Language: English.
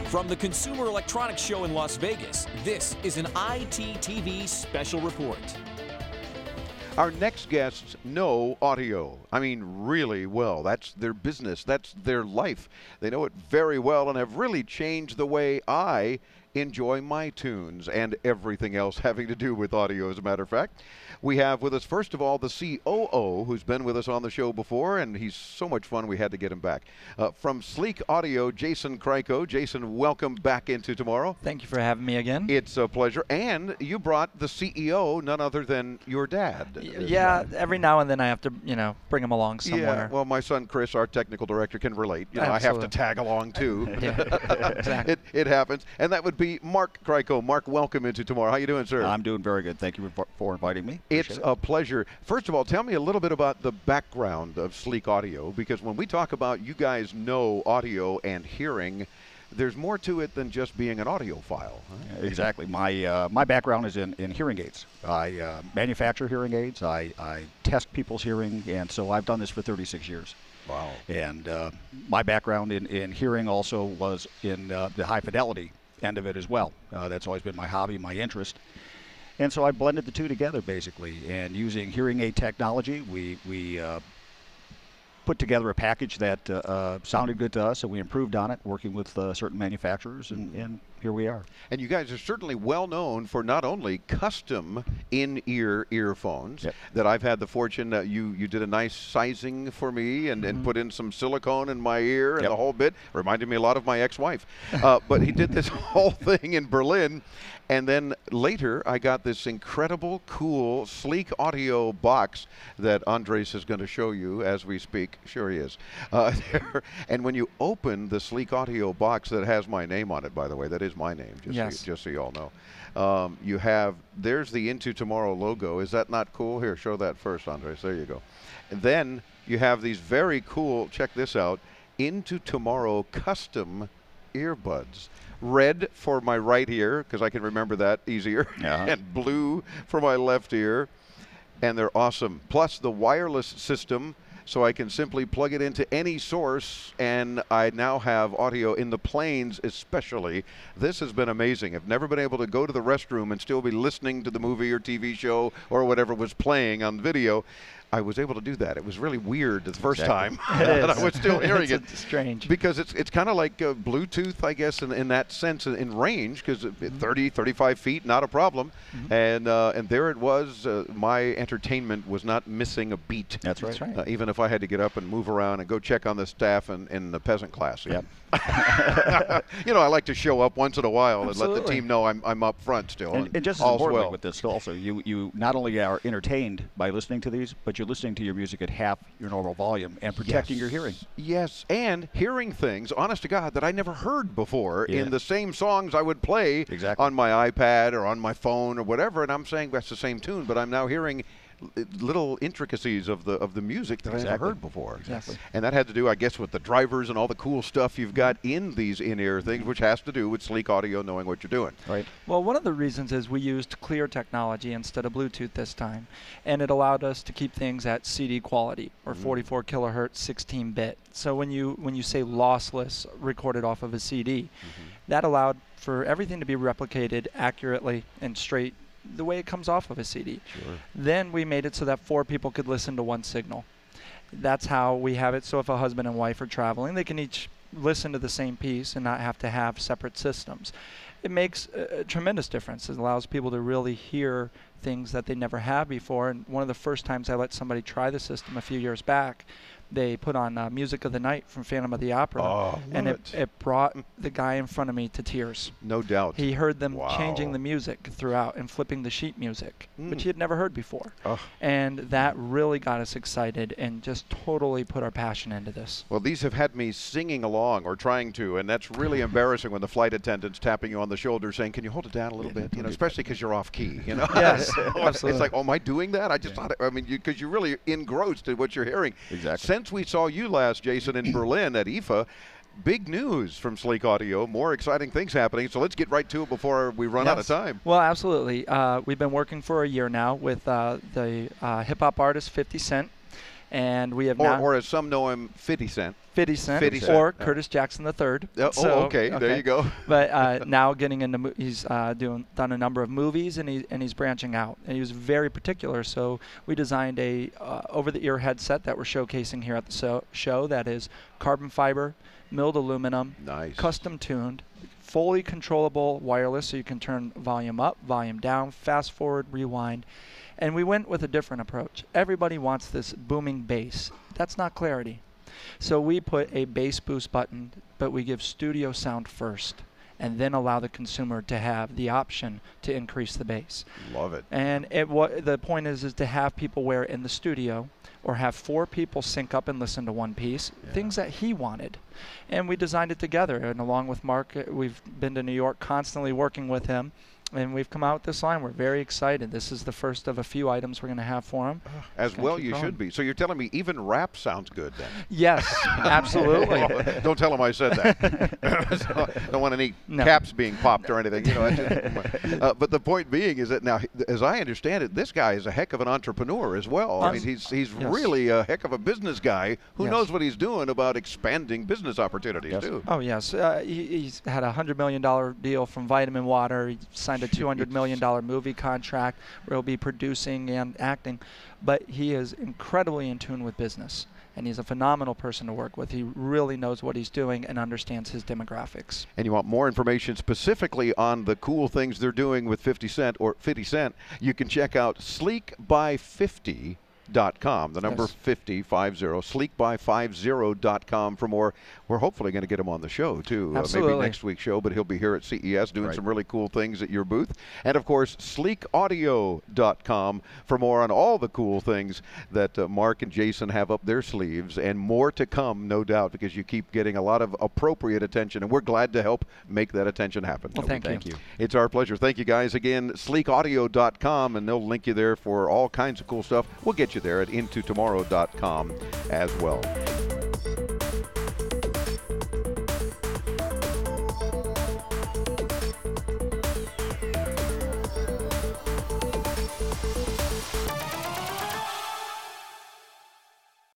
From the Consumer Electronics Show in Las Vegas, this is an ITTV special report. Our next guests know audio. I mean, really well. That's their business. That's their life. They know it very well and have really changed the way I enjoy my tunes and everything else having to do with audio, as a matter of fact. We have with us, first of all, the COO, who's been with us on the show before, and he's so much fun we had to get him back. From Sleek Audio, Jason Krywko. Jason, welcome back into Tomorrow. Thank you for having me again. It's a pleasure. And you brought the CEO, none other than your dad. Yeah, every now and then I have to, bring him along somewhere. Yeah, well, my son Chris, our technical director, can relate. I have to tag along too. Exactly. It happens. And that would be Mark Krywko. Mark, welcome into Tomorrow. How you doing, sir? I'm doing very good. Thank you for inviting me. It's a pleasure. First of all, tell me a little bit about the background of Sleek Audio, because when we talk about you guys know audio and hearing, there's more to it than just being an audiophile. Huh? Exactly. My background is in hearing aids. I manufacture hearing aids. I test people's hearing, and so I've done this for 36 years. Wow. And my background in hearing also was in the high fidelity end of it as well. That's always been my hobby, my interest. And so I blended the two together, basically. And using hearing aid technology, we put together a package that sounded good to us, and we improved on it, working with certain manufacturers, and here we are. And you guys are certainly well known for not only custom in-ear earphones, yep, that I've had the fortune that you did a nice sizing for me and put in some silicone in my ear and yep, the whole bit. Reminded me a lot of my ex-wife. But he did this whole thing in Berlin. And then later, I got this incredible, cool, Sleek Audio box that Andres is going to show you as we speak. Sure he is. And when you open the Sleek Audio box that has my name on it, by the way, that is my name, just so you all know. You have, there's the Into Tomorrow logo. Is that not cool? Here, show that first, Andres. There you go. And then you have these very cool, check this out, Into Tomorrow custom earbuds. Red for my right ear, because I can remember that easier, and blue for my left ear, and they're awesome. Plus the wireless system, so I can simply plug it into any source, and I now have audio in the planes especially. This has been amazing. I've never been able to go to the restroom and still be listening to the movie or TV show or whatever was playing on video. I was able to do that. It was really weird the first time, and I was still hearing it. It's strange. Because it's kind of like Bluetooth, I guess, in that sense, in range, because 30, 35 feet, not a problem. And there it was. My entertainment was not missing a beat. That's right. Even if I had to get up and move around and go check on the staff in the peasant class. Yep. I like to show up once in a while and let the team know I'm up front still. And just as importantly with this also, you not only are entertained by listening to these, but you're listening to your music at half your normal volume and protecting your hearing. Yes, and hearing things, honest to God, that I never heard before in the same songs I would play on my iPad or on my phone or whatever, and I'm saying that's the same tune, but I'm now hearing little intricacies of the music that I never heard before. And that had to do, I guess, with the drivers and all the cool stuff you've got in these in-ear things, which has to do with Sleek Audio knowing what you're doing. Right. Well, one of the reasons is we used clear technology instead of Bluetooth this time, and it allowed us to keep things at CD quality, or 44 kilohertz, 16-bit. So when you say lossless, recorded off of a CD, that allowed for everything to be replicated accurately and straight the way it comes off of a CD. Then we made it so that 4 people could listen to one signal. That's how we have it. So if a husband and wife are traveling, they can each listen to the same piece and not have to have separate systems. It makes a tremendous difference. It allows people to really hear things that they never have before. And one of the first times I let somebody try the system a few years back, they put on Music of the Night from Phantom of the Opera, and it brought the guy in front of me to tears. No doubt. He heard them changing the music throughout and flipping the sheet music, which he had never heard before. And that really got us excited and just totally put our passion into this. Well, these have had me singing along or trying to, and that's really embarrassing when the flight attendant's tapping you on the shoulder saying, can you hold it down a little bit? Especially because you're off key, Yes, absolutely. It's like, oh, am I doing that? I just thought, because you're really engrossed in what you're hearing. Exactly. Since we saw you last, Jason, in Berlin at IFA, big news from Sleek Audio, more exciting things happening. So let's get right to it before we run out of time. Well, absolutely. We've been working for a year now with the hip-hop artist 50 Cent. And we have or as some know him, 50 Cent. 50 Cent, 50 Cent, or yeah. Curtis Jackson III. Okay. There you go. But now getting into, he's done a number of movies, and he's branching out. And he was very particular, so we designed a over-the-ear headset that we're showcasing here at the show that is carbon fiber, milled aluminum, Nice. custom tuned, fully controllable wireless, so you can turn volume up, volume down, fast forward, rewind. And we went with a different approach. Everybody wants this booming bass. That's not clarity. So we put a bass boost button, but we give studio sound first, and then allow the consumer to have the option to increase the bass. Love it. And the point is to have people wear it in the studio, or have 4 people sync up and listen to one piece, things that he wanted. And we designed it together. And along with Mark, we've been to New York constantly working with him. And we've come out with this line. We're very excited. This is the first of a few items we're going to have for him. As well you should be. So you're telling me even rap sounds good then? Yes, absolutely. Don't tell him I said that. So, don't want any caps being popped or anything. But the point being is that now, as I understand it, this guy is a heck of an entrepreneur as well. I mean, he's really a heck of a business guy who knows what he's doing about expanding business opportunities too. Oh, yes. He's had a $100 million deal from Vitamin Water. He signed a $200 million movie contract where he'll be producing and acting. But he is incredibly in tune with business, and he's a phenomenal person to work with. He really knows what he's doing and understands his demographics. And you want more information specifically on the cool things they're doing with 50 Cent, you can check out sleekby50.com, the number 50, sleekby50.com for more. We're hopefully going to get him on the show too. Maybe next week's show, but he'll be here at CES doing some really cool things at your booth. And of course, sleekaudio.com for more on all the cool things that Mark and Jason have up their sleeves, and more to come, no doubt, because you keep getting a lot of appropriate attention, and we're glad to help make that attention happen. Well, thank you. It's our pleasure. Thank you guys again. Sleekaudio.com, and they'll link you there for all kinds of cool stuff. We'll get you there at intotomorrow.com as well.